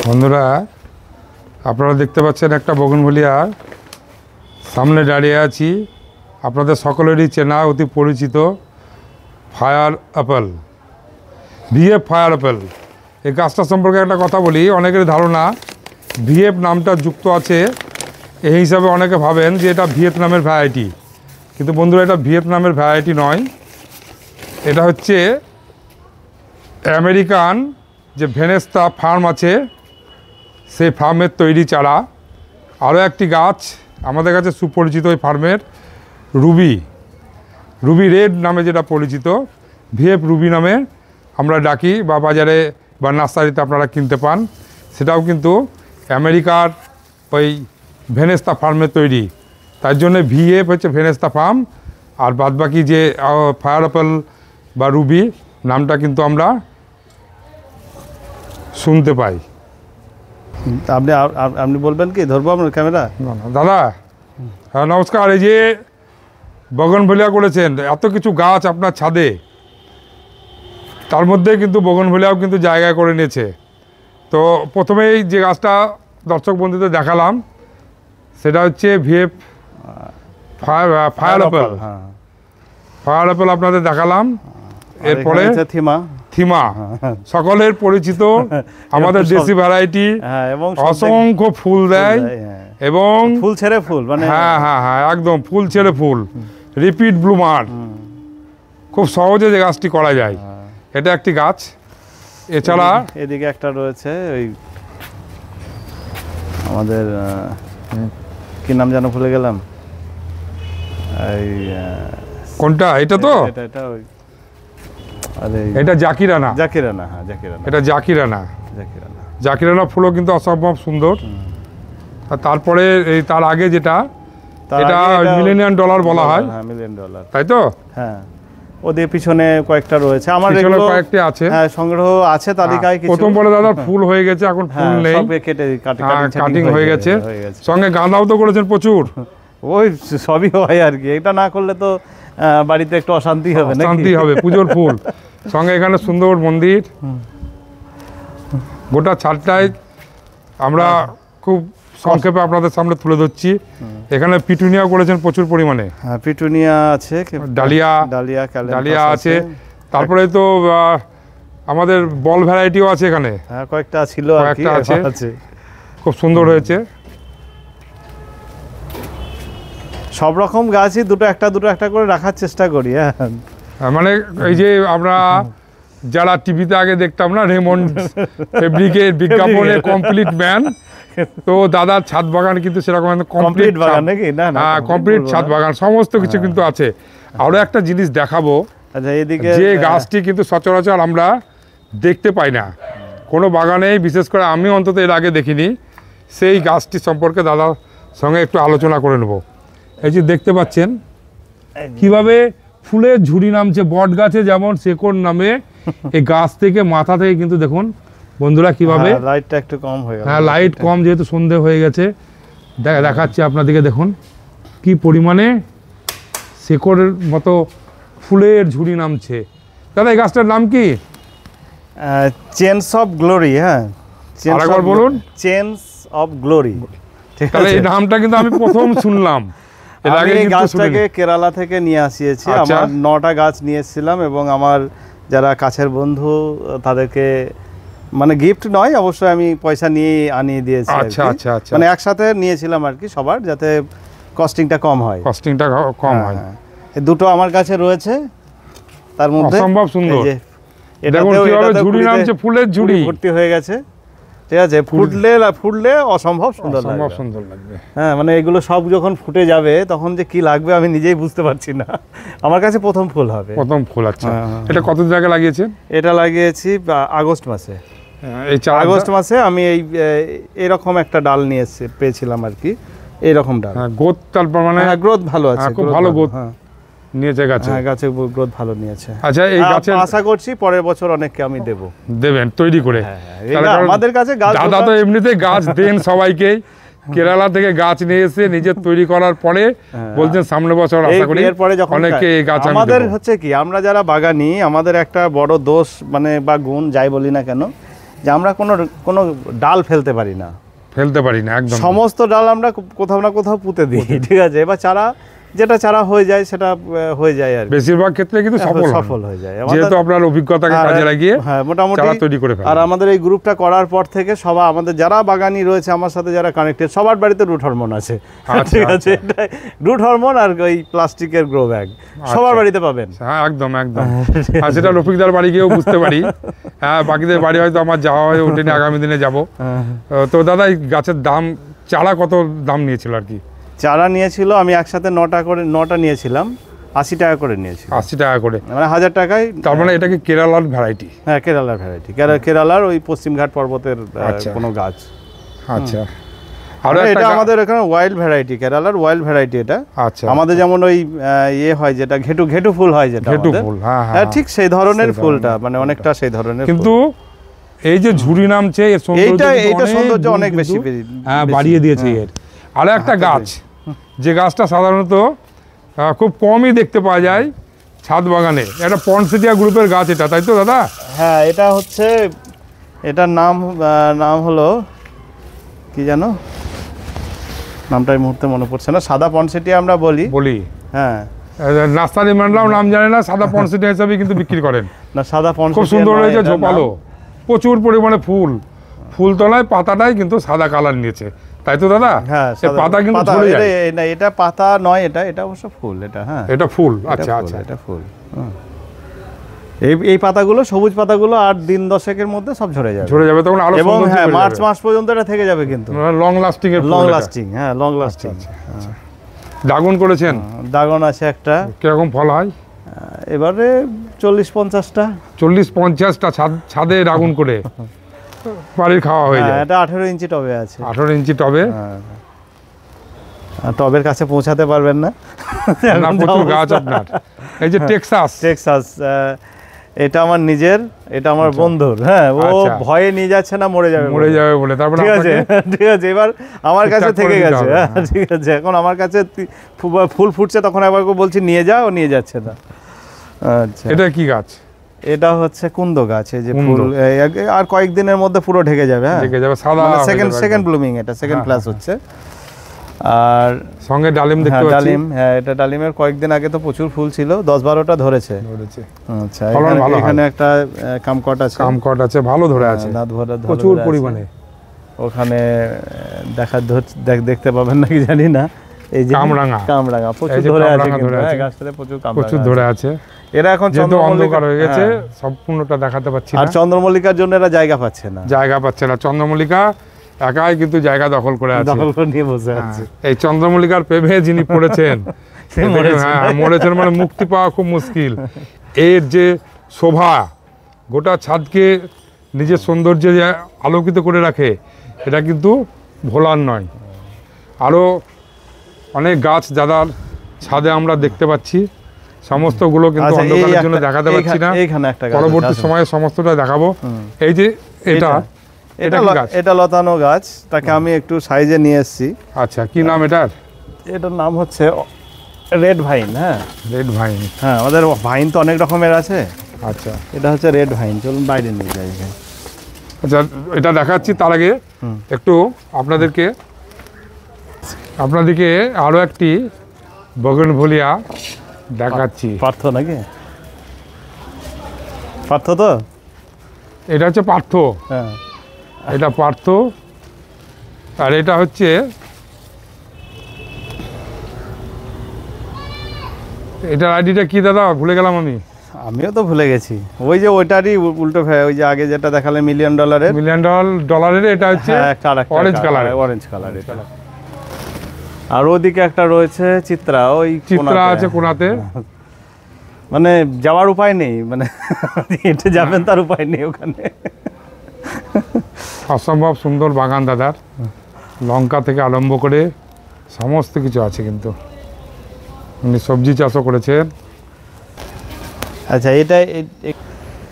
বন্ধুরা আপনারা দেখতে পাচ্ছেন একটা বগনভেলিয়ার সামনে দাঁড়িয়ে আছি। আপনাদের সকলেরই চেনা অতি পরিচিত fire Apple, VF fire Apple. এই গাছটা সম্পর্কে একটা কথা বলি, অনেকের ধারণা ভিএফ নামটা যুক্ত আছে এই হিসাবে অনেকে ভাবেন যে এটা ভিয়েতনামের ভ্যারাইটি, কিন্তু বন্ধুরা এটা ভিয়েতনামের ভ্যারাইটি নয়। এটা হচ্ছে আমেরিকান যে ভেনেস্তা ফার্ম আছে সেই ফার্মের তৈরি চারা। আরও একটি গাছ আমাদের কাছে সুপরিচিত ওই ফার্মের রুবি রেড নামে যেটা পরিচিত, ভিএফ রুবি নামে আমরা ডাকি বা বাজারে বা নার্সারিতে আপনারা কিনতে পান। সেটাও কিন্তু আমেরিকার ওই ভেনেস্তা ফার্মের তৈরি, তার জন্য ভিএফ হচ্ছে ভেনেস্তা ফার্ম, আর বাদবাকি যে ফায়ার অ্যাপেল বা রুবি নামটা কিন্তু আমরা শুনতে পাই। আপনি বলবেন কি, ধরবো আপনার ক্যামেরা? দাদা হ্যাঁ নমস্কার। এই যে বগনভেলিয়া করেছেন, এত কিছু গাছ আপনার ছাদে, তার মধ্যে কিন্তু বগনভেলিয়াও কিন্তু জায়গায় করে নিয়েছে। তো প্রথমেই যে গাছটা দর্শক বন্ধুদের দেখালাম সেটা হচ্ছে VF fire Apple. Fire Apple আপনাদের দেখালাম। এরপরে থিমা সকলের পরিচিত আমাদের দেশি ভ্যারাইটি, এবং অসংখ্য ফুল দেয় এবং ফুল ছেড়ে ফুল, মানে হ্যাঁ হ্যাঁ হ্যাঁ একদম ফুল ছেড়ে ফুল, রিপিট ব্লুমার। খুব সহজে যে গাছটি করা যায়, এটা একটি গাছ। এছাড়া এদিকে একটা রয়েছে, ওই আমাদের কি নাম যেন ভুলে গেলাম, এই কোনটা? এটা তো এটা জাকিরানা। হ্যাঁ জাকিরানা, এটা জাকিরানা ফুলও কিন্তু অসম্ভব সুন্দর। আর তারপরে এই তার আগে যেটা, এটা মিলেনিয়াম ডলার বলা হয়, মিলিয়ন ডলার, তাই তো? হ্যাঁ, ওদের পিছনে কয়েকটা রয়েছে, আমার কয়েকটি আছে, হ্যাঁ সংগ্রহ আছে তালিকায়। প্রথম বলে দাদা ফুল হয়ে গেছে, এখন ফুল নেই, সব কেটে কাটিং হয়ে গেছে। সঙ্গে গাঁদাও তো করেছেন প্রচুর। ওই সবই হয় আর কি, এটা না করলে তো বাড়িতে একটু অশান্তি হবে, শান্তি হবে। পুজোর ফুল সঙ্গে এখানে সুন্দর মন্দির, গোটা ছাদটায় আমরা খুব সংক্ষেপে আপনাদের সামনে তুলে ধরছি। এখানে পিটুনিয়া করেছেন প্রচুর পরিমাণে, পিটুনিয়া আছে, ডালিয়া আছে। তারপরে তো আমাদের বল ভ্যারাইটিও আছে এখানে, কয়েকটা ছিল, কয়েকটা আছে, খুব সুন্দর হয়েছে। সব রকম গাছই দুটো একটা করে রাখার চেষ্টা করি। মানে এই যে আমরা যারা টিভিতে আগে দেখতাম না, রেমন্ড ফেব্রিকের বিজ্ঞাপনে কমপ্লিট ম্যান, তো দাদার ছাদ বাগান কিন্তু সেরকম কমপ্লিট বাগান নাকি? না কমপ্লিট ছাদ বাগান, সমস্ত কিছু কিন্তু আছে। আরো একটা জিনিস দেখাবো, এদিকে যে গাছটি কিন্তু সচরাচর আমরা দেখতে পাই না কোনো বাগানেই, বিশেষ করে আমি অন্তত এর আগে দেখিনি। সেই গাছটি সম্পর্কে দাদার সঙ্গে একটু আলোচনা করে নেব। এই যে দেখতে পাচ্ছেন কিভাবে ফুলের ঝুড়ি নামছে, বট গাছে যেমন শেকড় নামে, এই গাছ থেকে মাথা থেকে কিন্তু দেখুন বন্ধুরা কিভাবে লাইটটা একটু কম হয়ে গেল। হ্যাঁ লাইট কম, যেহেতু সন্ধে হয়ে গেছে। দেখাচ্ছি আপনাদেরকে, দেখুন কি পরিমাণে শেকড়ের মতো ফুলের ঝুড়ি নামছে। দাদা এই গাছটার নাম কি? Chains of glory. হ্যাঁ, আরেকবার বলুন। Chains of glory. তাহলে এই নামটা কিন্তু আমি প্রথম শুনলাম। আমি এই গাছটাকে কেরালা থেকে নিয়ে আসিয়েছি। আমার 9টা গাছ নিয়ে এসেছিলাম, এবং আমার যারা কাছের বন্ধু তাদেরকে, মানে গিফট নয় অবশ্যই, আমি পয়সা নিয়ে আনিয়ে দিয়েছি। মানে একসাথে নিয়েছিলাম আর কি, সবার, যাতে কস্টিংটা কম হয়। এই দুটো আমার কাছে রয়েছে, তার মধ্যে অসম্ভব সুন্দর। ঝুড়ি নামছে, ফুলের ঝুড়ি ভর্তি হয়ে গেছে। ঠিক আছে, ফুটলে অসম্ভব সুন্দর লাগবে। হ্যাঁ, মানে এগুলো সব যখন ফুটে যাবে তখন যে কি লাগবে আমি নিজেই বুঝতে পারছি না। আমার কাছে প্রথম ফুল হবে, প্রথম ফুল। আচ্ছা, এটা কত জায়গায় লাগিয়েছেন? এটা লাগিয়েছি আগস্ট মাসে। আগস্ট মাসে আমি এইরকম একটা ডাল নিয়ে পেয়েছিলাম আর কি, এইরকম ডাল। গ্রোথ, তারপর মানে গ্রোথ ভালো আছে, খুব ভালো গ্রোথ নিয়েছে গাছে। গাছে গ্রোথ ভালো নিয়েছে। আচ্ছা, এই গাছে আশা করছি পরের বছর অনেককে আমি দেবেন তৈরি করে। আমাদের কাছে গাছ, দাদা তো এমনিতে গাছ দেন সবাইকেই, কেরালা থেকে গাছ নিয়ে এসে নিজের তৈরি করার পরে বলছেন সামনের বছর আশা করি অনেকে এই গাছ। আমাদের হচ্ছে কি, আমরা যারা বাগানি, আমাদের একটা বড় দোষ মানে বা গুণ যাই বলি না কেন, যে আমরা কোনো ডাল ফেলতে পারি না, একদম সমস্ত ডাল আমরা কোথাও না কোথাও পুঁতে দিই, ঠিক আছে। এবার যেটা চারা হয়ে যায় সেটা হয়ে যায় আর বেশিরভাগ ক্ষেত্রে কিন্তু সফল হয়ে যায়, যেহেতু আপনার অভিজ্ঞতাকে কাজে লাগিয়ে মোটামুটি চারা তৈরি করে ফেলেন। আর আমাদের এই গ্রুপটা করার পর থেকে সবাই, আমাদের যারা বাগানি রয়েছে আমার সাথে যারা কানেক্টেড, সবার বাড়িতে রুট হরমোন আছে, ঠিক আছে। রুট হরমোন আর ওই প্লাস্টিকের গ্রো ব্যাগ সবার বাড়িতে পাবেন। হ্যাঁ, একদম আর সেটা রফিকদার বাড়ি গিয়েও বুঝতে পারি। হ্যাঁ, বাকিদের বাড়ি হয়তো আমার যাওয়া হয়ে ওঠেনি, আগামী দিনে যাব। তো দাদা, এই গাছের দাম, চারা কত দাম নিয়েছিল আর কি? চারা নিয়েছিল, আমি একসাথে 9টা নিয়েছিলাম, 80 টাকা করে নিয়েছিল। 80 টাকা করে, মানে 1000 টাকায়। তার মানে এটা কি কেরালার ভ্যারাইটি? হ্যাঁ, কেরালার ভ্যারাইটি, কেরালার ওই পশ্চিমঘাট পর্বতের কোনো গাছ। আচ্ছা, আর এটা আমাদের এখানে ওয়াইল্ড ভ্যারাইটি, কেরালার ওয়াইল্ড ভ্যারাইটি এটা। আচ্ছা, আমাদের যেমন ওই হয় যেটা ঘেটু ফুল হয়, যেটা ঘেটু ফুল, হ্যাঁ ঠিক সেই ধরনের ফুলটা, মানে অনেকটা সেই ধরনের। কিন্তু এই যে ঝুরি নামছে, এর সৌন্দর্য অনেক বেশি বাড়িয়ে দিয়েছে এর। আর একটা গাছ, যে গাছটা সাধারণত খুব কমই দেখতে পাওয়া যায় ছাদ বাগানে, একটা পনসেটিয়া গ্রুপের গাছ এটা, তাই তো দাদা? হ্যাঁ, এটা হচ্ছে, এটার নাম হলো কি জানো, নামটা এই মুহূর্তে মনে পড়ছে না। সাদা পনসেটিয়া আমরা বলি। হ্যাঁ, নাস্তারি ম্যানরাও নাম জানে না, সাদা পনসেটিয়া হিসাবে কিন্তু বিক্রি করেন। না, সাদা পনসেটিয়া খুব সুন্দর হয়েছে, ঝোপালো, প্রচুর পরিমাণে ফুলতলায় পাতাটাই কিন্তু সাদা কালার নিয়েছে, তাই তো দাদা? হ্যাঁ, পাতা কিন্তু ঝরে যায়। না, এটা পাতা নয়, এটা অবশ্য ফুল। এটা, হ্যাঁ, এটা ফুল। আচ্ছা, এটা ফুল। এই পাতাগুলো, সবুজ পাতাগুলো 8 দিন 10-এর মধ্যে সব ঝরে যাবে তখন আরো। এবং হ্যাঁ, মার্চ মাস পর্যন্ত এটা থেকে যাবে কিন্তু, লং লাস্টিং। হ্যাঁ, লং লাস্টিং। ড্রাগন করেছেন? ড্রাগন আছে একটা। কিরকম ফল হয় এবারে? 40-50টা। 40-50টা ছাদে ড্রাগন করে বাড়ির খাওয়া হয়ে যায়। এটা 18 ইঞ্চি টবে আছে। 18 ইঞ্চি টবে? টবের কাছে পৌঁছাতে পারবেন না, প্রচুর গাছ আপনার। এই যে টেক্সাস, এটা আমার নিজের, এটা আমার বন্ধুর। হ্যাঁ, ও ভয়ে নিয়ে যাচ্ছে না, মরে যাবে বলে। তারপরে ঠিক আছে, এবার আমার কাছে থেকে গেছে। ঠিক আছে, এখন আমার কাছে ফুল ফুটছে, তখন একবার বলছি নিয়ে যা, ও নিয়ে যাচ্ছে না। আচ্ছা, এটা কি গাছ? এটা হচ্ছে কুন্দ গাছ। এই যে ফুল আর কয়েকদিনের মধ্যে পুরো ঢেকে যাবে। হ্যাঁ, ঢেকে যাবে, সাদা, সেকেন্ড ব্লুমিং, এটা সেকেন্ড প্লাস হচ্ছে। আর সঙ্গে ডালিম দেখতে পাচ্ছি। ডালিম, হ্যাঁ, এটা ডালিমের কয়েকদিন আগে তো প্রচুর ফুল ছিল, 10-12টা ধরেছে। আচ্ছা, এখানে একটা কামকট আছে, ভালো ধরে আছে, প্রচুর পরিমাণে। ওখানে দেখতে পাবেন নাকি জানি না, এই যে কামরাঙা প্রচুর ধরে আছে, গাছটাতে প্রচুর ধরে আছে। এরা এখন অন্ধকার হয়ে গেছে, সম্পূর্ণটা দেখাতে পাচ্ছি না। আর চন্দ্রমল্লিকার জন্য এরা জায়গা পাচ্ছে না। চন্দ্রমল্লিকা একাই কিন্তু জায়গা দখল করে নিয়ে বসে আছে। এই চন্দ্রমল্লিকার প্রেমে যিনি পড়েছেন, মরেছেন, মানে মুক্তি পাওয়া খুব মুশকিল। এর যে শোভা, গোটা ছাদকে নিজের সৌন্দর্যে আলোকিত করে রাখে, এটা কিন্তু ভোলার নয়। আরও অনেক গাছ যাদের ছাদে আমরা দেখতে পাচ্ছি, সমস্তগুলো কিন্তু অন্ধকারের জন্য দেখাতে পাচ্ছি না। পরবর্তী সময়ে সমস্তটা দেখাবো। এই যে এটা লতানো গাছ, তাকে আমি একটু সাইজে নিয়ে এসেছি। আচ্ছা, কি নাম এটার? এটার নাম হচ্ছে রেড ভাইন। হ্যাঁ, রেড ভাইন। হ্যাঁ, আমাদের ভাইন তো অনেক রকমের আছে। আচ্ছা, এটা হচ্ছে রেড ভাইন। চলুন বাইরে নিয়ে যাই। আচ্ছা, এটা দেখাচ্ছি। তার আগে একটু আপনাদেরকে আরো একটি বগনভেলিয়া দেখাচ্ছি। পার্থ নাকি? পার্থ তো? এটা হচ্ছে পার্থ। হ্যাঁ, এটা পার্থ। আর এটা হচ্ছে এটার আইডিটা কি দাদা, ভুলে গেলাম আমিও তো ভুলে গেছি। ওই যে ওইটারই উল্টো, ওই যে আগে যেটা দেখালে $1 মিলিয়ন, এটা হচ্ছে অরেঞ্জ কালার। আর ওদিকে একটা রয়েছে চিত্রা, ওই চিত্রা আছে কোনাতে। মানে যাওয়ার উপায় নেই, মানে হেঁটে যাবেন তার উপায় নেই ওখানে। অসম্ভব সুন্দর বাগান দাদার, লঙ্কা থেকে আরম্ভ করে সমস্ত কিছু আছে। কিন্তু উনি সবজি চাষও করেছেন। আচ্ছা,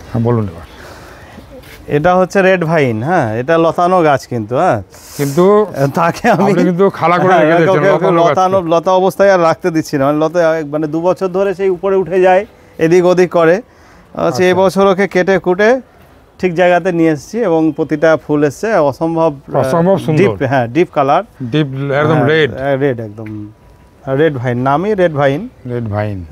হ্যাঁ, বলুন এবার। এটা হচ্ছে রেড ভাইন। হ্যাঁ, এটা লতানো গাছ কিন্তু। হ্যাঁ, কিন্তু তাকে আমি কিন্তু খালা করে লতা অবস্থায় আর রাখতে দিচ্ছি না। মানে 2 বছর ধরে সেই উপরে উঠে যায়, এদিক ওদিক করে। আচ্ছা, এই বছর ওকে কেটে কুটে ঠিক জায়গাতে নিয়ে এসেছি এবং প্রতিটা ফুল এসছে অসম্ভব সুন্দর। ডিপ, হ্যাঁ ডিপ কালার, ডিপ একদম রেড একদম রেড ভাইন, নামই রেড ভাইন।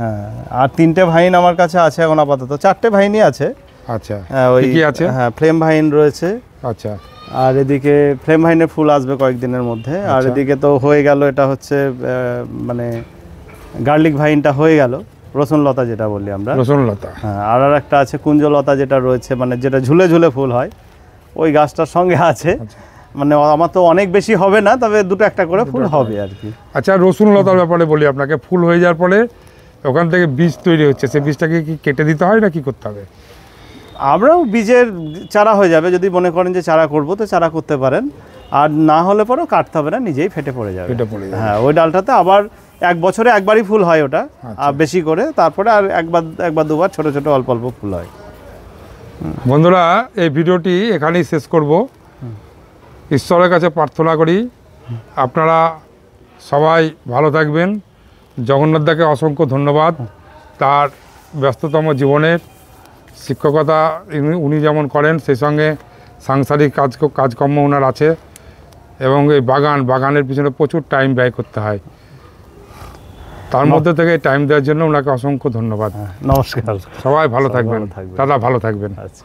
হ্যাঁ, আর 3টে ভাইন আমার কাছে আছে এখন আপাতত, 4টে ভাইনই আছে। আচ্ছা, ওই কি আছে? হ্যাঁ, ফ্লেম ভাইন রয়েছে। আচ্ছা, আর এদিকে ফ্লেম ভাইনের ফুল আসবে কয়েকদিনের মধ্যে। আর এদিকে তো হয়ে গেল, এটা হচ্ছে মানে গার্লিক ভাইনটা হয়ে গেল, রসুন লতা যেটা বলি আমরা, রসুন লতা। হ্যাঁ, আর একটা আছে কুঞ্জলতা যেটা রয়েছে, মানে যেটা ঝুলে ঝুলে ফুল হয়, ওই গাছটার সঙ্গে আছে। মানে আমার তো অনেক বেশি হবে না, তবে 2-1টা করে ফুল হবে আর কি। আচ্ছা, রসুন লতার ব্যাপারে বলি আপনাকে, ফুল হয়ে যাওয়ার পরে ওখান থেকে বীজ তৈরি হচ্ছে, সেই বীজটাকে কি কেটে দিতে হয় না কি করতে হবে? আমরাও বীজের চারা হয়ে যাবে, যদি মনে করেন যে চারা করবো তো চারা করতে পারেন, আর না হলে পরেও কাটতে হবে না, নিজেই ফেটে পড়ে যাবে। হ্যাঁ, ওই ডালটাতে আবার 1 বছরে একবারই ফুল হয় ওটা, আর বেশি করে, তারপরে আর একবার দুবার ছোট ছোট অল্প অল্প ফুল হয়। বন্ধুরা, এই ভিডিওটি এখানেই শেষ করব। ঈশ্বরের কাছে প্রার্থনা করি আপনারা সবাই ভালো থাকবেন। জগন্নাথদাকে অসংখ্য ধন্যবাদ, তার ব্যস্ততম জীবনের শিক্ষকতা উনি যেমন করেন, সেই সঙ্গে সাংসারিক কাজকর্ম ওনার আছে, এবং এই বাগানের পিছনে প্রচুর টাইম ব্যয় করতে হয়, তার মধ্যে থেকে টাইম দেওয়ার জন্য ওনাকে অসংখ্য ধন্যবাদ। নমস্কার, সবাই ভালো থাকবেন দাদা, ভালো থাকবেন। আচ্ছা।